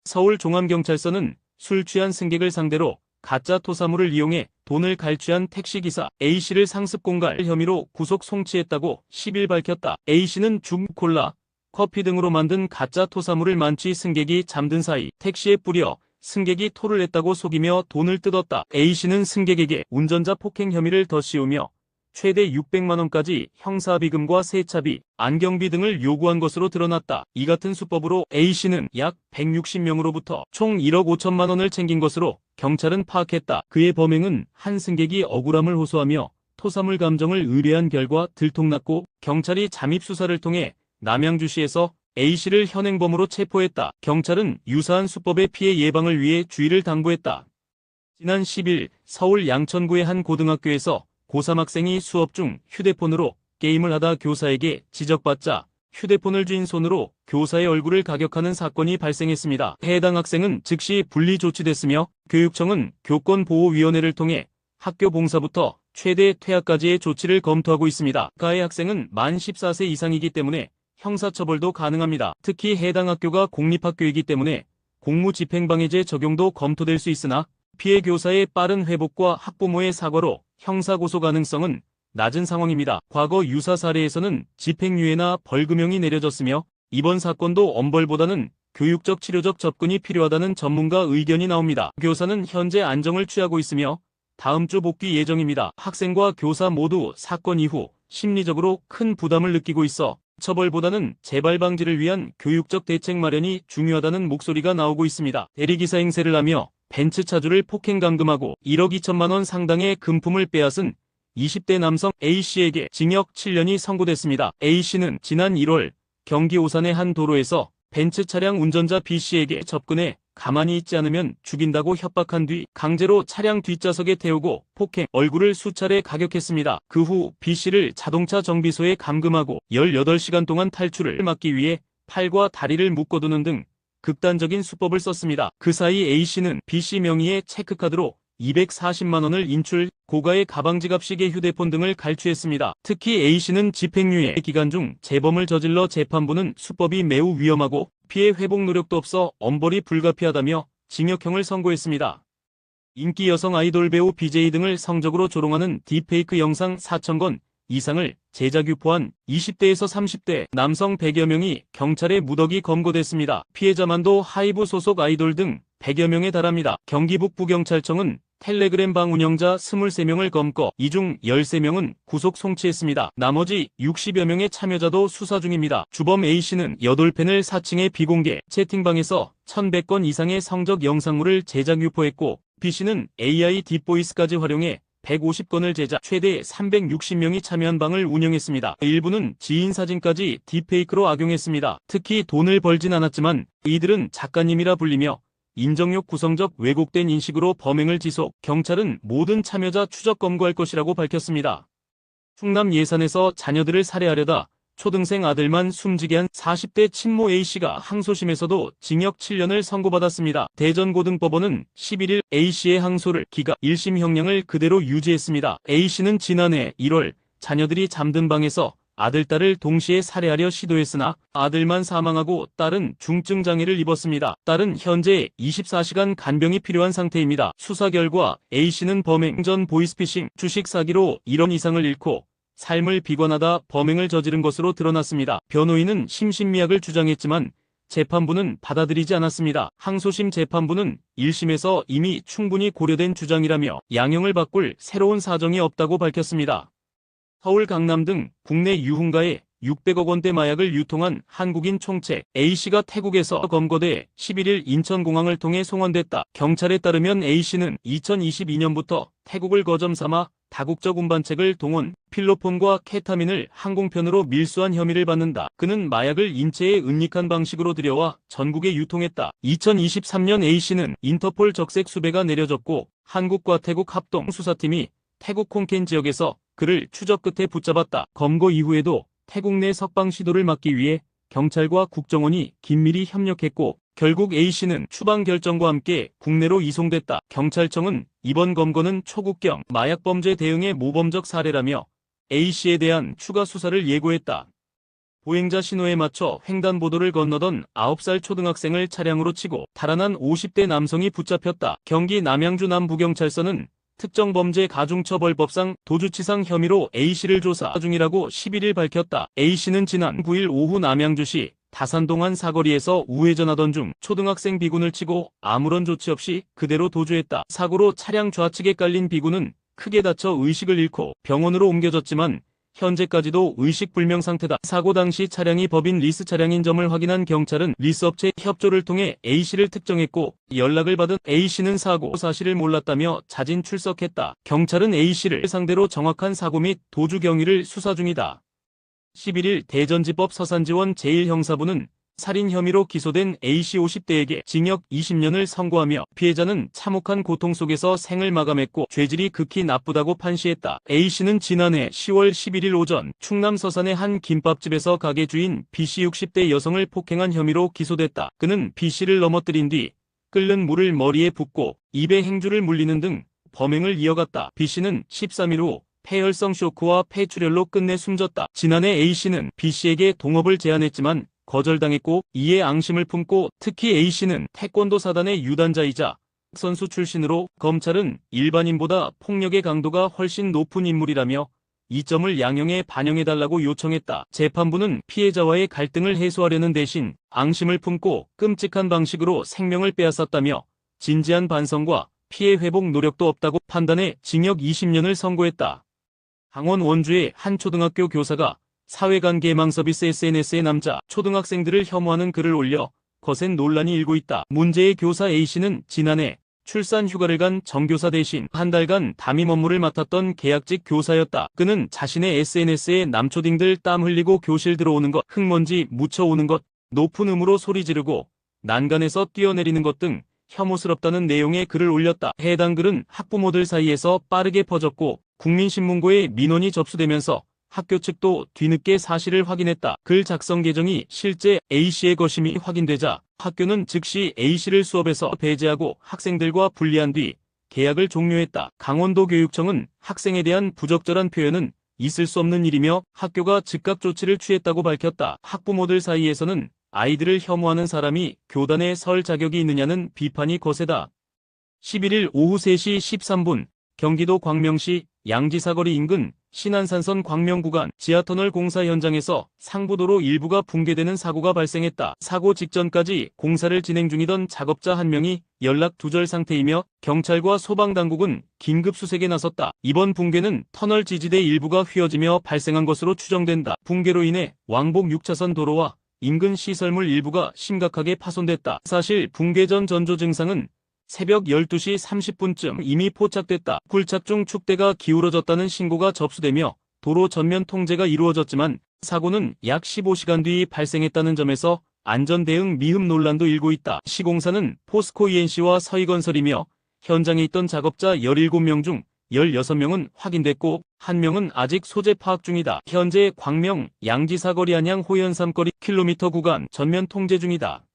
서울종암경찰서는 술 취한 승객을 상대로 가짜 토사물을 이용해 돈을 갈취한 택시기사 A씨를 상습공갈 혐의로 구속 송치했다고 10일 밝혔다. A씨는 죽, 콜라, 커피 등으로 만든 가짜 토사물을 만취 승객이 잠든 사이 택시에 뿌려 승객이 토를 했다고 속이며 돈을 뜯었다. A씨는 승객에게 운전자 폭행 혐의를 더 씌우며 최대 600만 원까지 형사비금과 세차비, 안경비 등을 요구한 것으로 드러났다. 이 같은 수법으로 A씨는 약 160명으로부터 총 1억 5천만 원을 챙긴 것으로 경찰은 파악했다. 그의 범행은 한 승객이 억울함을 호소하며 토사물 감정을 의뢰한 결과 들통났고 경찰이 잠입수사를 통해 남양주시에서 A씨를 현행범으로 체포했다. 경찰은 유사한 수법의 피해 예방을 위해 주의를 당부했다. 지난 10일 서울 양천구의 한 고등학교에서 고3 학생이 수업 중 휴대폰으로 게임을 하다 교사에게 지적받자 휴대폰을 쥔 손으로 교사의 얼굴을 가격하는 사건이 발생했습니다. 해당 학생은 즉시 분리 조치됐으며 교육청은 교권보호위원회를 통해 학교 봉사부터 최대 퇴학까지의 조치를 검토하고 있습니다. 가해 학생은 만 14세 이상이기 때문에 형사처벌도 가능합니다. 특히 해당 학교가 공립학교이기 때문에 공무집행방해죄 적용도 검토될 수 있으나 피해 교사의 빠른 회복과 학부모의 사과로 형사고소 가능성은 낮은 상황입니다. 과거 유사 사례에서는 집행유예나 벌금형이 내려졌으며 이번 사건도 엄벌보다는 교육적 치료적 접근이 필요하다는 전문가 의견이 나옵니다. 교사는 현재 안정을 취하고 있으며 다음 주 복귀 예정입니다. 학생과 교사 모두 사건 이후 심리적으로 큰 부담을 느끼고 있어 처벌보다는 재발 방지를 위한 교육적 대책 마련이 중요하다는 목소리가 나오고 있습니다. 대리기사 행세를 하며 벤츠 차주를 폭행 감금하고 1억 2천만 원 상당의 금품을 빼앗은 20대 남성 A씨에게 징역 7년이 선고됐습니다. A씨는 지난 1월 경기 오산의 한 도로에서 벤츠 차량 운전자 B씨에게 접근해 가만히 있지 않으면 죽인다고 협박한 뒤 강제로 차량 뒷좌석에 태우고 폭행, 얼굴을 수차례 가격했습니다. 그 후 B씨를 자동차 정비소에 감금하고 18시간 동안 탈출을 막기 위해 팔과 다리를 묶어두는 등 극단적인 수법을 썼습니다. 그 사이 A씨는 B씨 명의의 체크카드로 240만 원을 인출, 고가의 가방, 지갑, 시계, 휴대폰 등을 갈취했습니다. 특히 A씨는 집행유예 기간 중 재범을 저질러 재판부는 수법이 매우 위험하고 피해 회복 노력도 없어 엄벌이 불가피하다며 징역형을 선고했습니다. 인기 여성 아이돌 배우 BJ 등을 성적으로 조롱하는 딥페이크 영상 4,000건 이상을 제작 유포한 20대에서 30대 남성 100여 명이 경찰에 무더기 검거됐습니다. 피해자만도 하이브 소속 아이돌 등 100여 명에 달합니다. 경기 북부경찰청은 텔레그램 방 운영자 23명을 검거, 이 중 13명은 구속 송치했습니다. 나머지 60여 명의 참여자도 수사 중입니다. 주범 A씨는 8펜을 4층의 비공개 채팅방에서 1,100건 이상의 성적 영상물을 제작 유포했고 B씨는 AI 딥보이스까지 활용해 150건을 제작, 최대 360명이 참여한 방을 운영했습니다. 일부는 지인 사진까지 딥페이크로 악용했습니다. 특히 돈을 벌진 않았지만 이들은 작가님이라 불리며 인정력 구성적 왜곡된 인식으로 범행을 지속, 경찰은 모든 참여자 추적 검거할 것이라고 밝혔습니다. 충남 예산에서 자녀들을 살해하려다 초등생 아들만 숨지게 한 40대 친모 A씨가 항소심에서도 징역 7년을 선고받았습니다. 대전고등법원은 11일 A씨의 항소를 기각 1심 형량을 그대로 유지했습니다. A씨는 지난해 1월 자녀들이 잠든 방에서 아들, 딸을 동시에 살해하려 시도했으나 아들만 사망하고 딸은 중증 장애를 입었습니다. 딸은 현재 24시간 간병이 필요한 상태입니다. 수사 결과 A씨는 범행 전 보이스피싱, 주식 사기로 1원 이상을 잃고 삶을 비관하다 범행을 저지른 것으로 드러났습니다. 변호인은 심신미약을 주장했지만 재판부는 받아들이지 않았습니다. 항소심 재판부는 1심에서 이미 충분히 고려된 주장이라며 양형을 바꿀 새로운 사정이 없다고 밝혔습니다. 서울, 강남 등 국내 유흥가에 600억 원대 마약을 유통한 한국인 총책 A씨가 태국에서 검거돼 11일 인천공항을 통해 송환됐다. 경찰에 따르면 A씨는 2022년부터 태국을 거점 삼아 다국적 운반책을 동원, 필로폰과 케타민을 항공편으로 밀수한 혐의를 받는다. 그는 마약을 인체에 은닉한 방식으로 들여와 전국에 유통했다. 2023년 A씨는 인터폴 적색 수배가 내려졌고 한국과 태국 합동 수사팀이 태국 콩켄 지역에서 그를 추적 끝에 붙잡았다. 검거 이후에도 태국 내 석방 시도를 막기 위해 경찰과 국정원이 긴밀히 협력했고 결국 A씨는 추방 결정과 함께 국내로 이송됐다. 경찰청은 이번 검거는 초국경 마약범죄 대응의 모범적 사례라며 A씨에 대한 추가 수사를 예고했다. 보행자 신호에 맞춰 횡단보도를 건너던 9살 초등학생을 차량으로 치고 달아난 50대 남성이 붙잡혔다. 경기 남양주 남부경찰서는 특정범죄 가중처벌법상 도주치상 혐의로 A씨를 조사 중이라고 11일 밝혔다. A씨는 지난 9일 오후 남양주시 다산동 한 사거리에서 우회전하던 중 초등학생 B군을 치고 아무런 조치 없이 그대로 도주했다. 사고로 차량 좌측에 깔린 B군은 크게 다쳐 의식을 잃고 병원으로 옮겨졌지만 현재까지도 의식불명 상태다. 사고 당시 차량이 법인 리스 차량인 점을 확인한 경찰은 리스업체 협조를 통해 A씨를 특정했고 연락을 받은 A씨는 사고 사실을 몰랐다며 자진 출석했다. 경찰은 A씨를 상대로 정확한 사고 및 도주 경위를 수사 중이다. 11일 대전지법 서산지원 제1형사부는 살인 혐의로 기소된 A씨 50대에게 징역 20년을 선고하며 피해자는 참혹한 고통 속에서 생을 마감했고 죄질이 극히 나쁘다고 판시했다. A씨는 지난해 10월 11일 오전 충남 서산의 한 김밥집에서 가게 주인 B씨 60대 여성을 폭행한 혐의로 기소됐다. 그는 B씨를 넘어뜨린 뒤 끓는 물을 머리에 붓고 입에 행주를 물리는 등 범행을 이어갔다. B씨는 13일 후 폐혈성 쇼크와 폐출혈로 끝내 숨졌다. 지난해 A씨는 B씨에게 동업을 제안했지만 거절당했고 이에 앙심을 품고 특히 A씨는 태권도 사단의 유단자이자 선수 출신으로 검찰은 일반인보다 폭력의 강도가 훨씬 높은 인물이라며 이 점을 양형에 반영해달라고 요청했다. 재판부는 피해자와의 갈등을 해소하려는 대신 앙심을 품고 끔찍한 방식으로 생명을 빼앗았다며 진지한 반성과 피해 회복 노력도 없다고 판단해 징역 20년을 선고했다. 강원 원주의 한 초등학교 교사가 사회관 개망 서비스 SNS에 남자 초등학생들을 혐오하는 글을 올려 거센 논란이 일고 있다. 문제의 교사 A씨는 지난해 출산 휴가를 간 정교사 대신 한 달간 담임 업무를 맡았던 계약직 교사였다. 그는 자신의 SNS에 남초딩들 땀 흘리고 교실 들어오는 것, 흙먼지 묻혀오는 것, 높은 음으로 소리 지르고 난간에서 뛰어내리는 것 등 혐오스럽다는 내용의 글을 올렸다. 해당 글은 학부모들 사이에서 빠르게 퍼졌고 국민신문고에 민원이 접수되면서 학교 측도 뒤늦게 사실을 확인했다. 글 작성 계정이 실제 A씨의 것임이 확인되자 학교는 즉시 A씨를 수업에서 배제하고 학생들과 분리한 뒤 계약을 종료했다. 강원도 교육청은 학생에 대한 부적절한 표현은 있을 수 없는 일이며 학교가 즉각 조치를 취했다고 밝혔다. 학부모들 사이에서는 아이들을 혐오하는 사람이 교단에 설 자격이 있느냐는 비판이 거세다. 11일 오후 3시 13분 경기도 광명시 양지사거리 인근 신안산선 광명 구간 지하터널 공사 현장에서 상부도로 일부가 붕괴되는 사고가 발생했다. 사고 직전까지 공사를 진행 중이던 작업자 한 명이 연락 두절 상태이며 경찰과 소방당국은 긴급 수색에 나섰다. 이번 붕괴는 터널 지지대 일부가 휘어지며 발생한 것으로 추정된다. 붕괴로 인해 왕복 6차선 도로와 인근 시설물 일부가 심각하게 파손됐다. 사실 붕괴 전 전조 증상은 새벽 12시 30분쯤 이미 포착됐다. 굴착 중 축대가 기울어졌다는 신고가 접수되며 도로 전면 통제가 이루어졌지만 사고는 약 15시간 뒤 발생했다는 점에서 안전대응 미흡 논란도 일고 있다. 시공사는 포스코 ENC와 서희건설이며 현장에 있던 작업자 17명 중 16명은 확인됐고 1명은 아직 소재 파악 중이다. 현재 광명 양지사거리 안양 호연 3거리 킬로미터 구간 전면 통제 중이다.